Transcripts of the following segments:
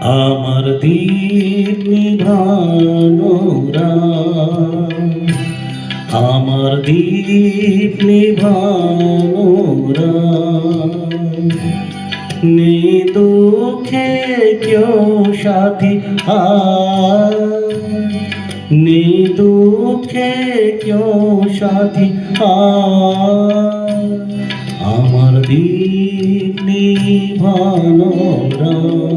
আমার দীপ নিভানো রাত, আমার দীপ নিভানো রাত। নেই দুঃখে কেউ সাথী নেই দুঃখে কেউ সাথী আমার দীপ নিভানো রাত।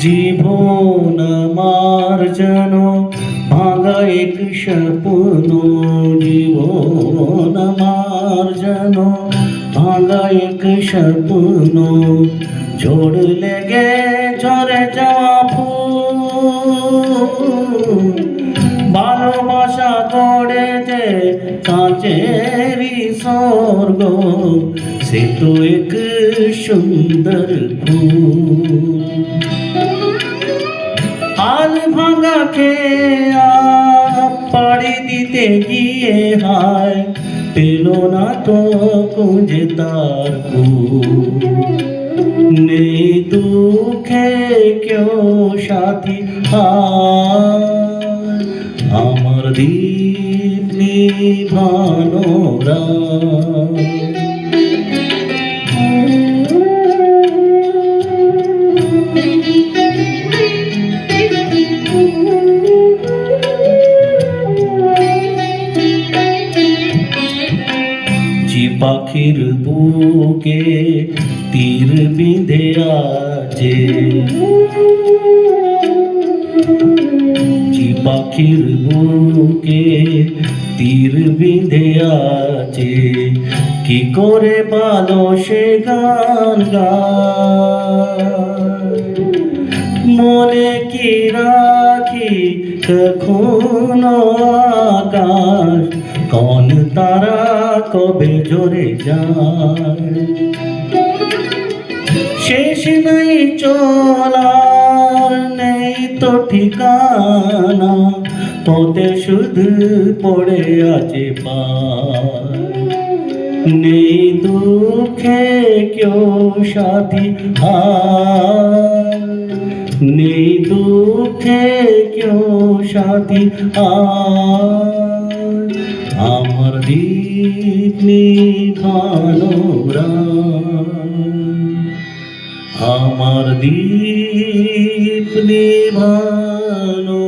জীবন আমার যেন ভাঙা এক স্বপ্ন, জীবন আমার যেন ভাঙা এক স্বপ্ন। ঝড় লেগে ঝরে যাওয়া ফুল, ভালোবাসা গড়ে যে কাঁচেরই স্বর্গ, সে তো এক সুন্দর ফুল। হাল ভাঙা খেয়া পাড়ি দিতে গিয়ে হায় পেল না তো খুঁজে তার কুল। নেই দুঃখে কেউ সাথী আমার দীপ নিভানো রাত। পাখির বুকে তীর বিঁধে আছে, পাখির বুকে তীর বিঁধে আছে। কি করে ভালো সে গান গায়, মনে কি রাখি কখনো আকাশ, কোন তারা কবে ঝরে যায়। শেষ নেই চলার নেই তো ঠিকানা, পথে শুধু পড়ে আছে পায়। নেই দুঃখে কেউ সাথী নেই দুঃখে কেউ সাথী আমার দীপ নিভানো রাত, আমার দীপ নিভানো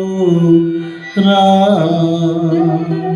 রাত।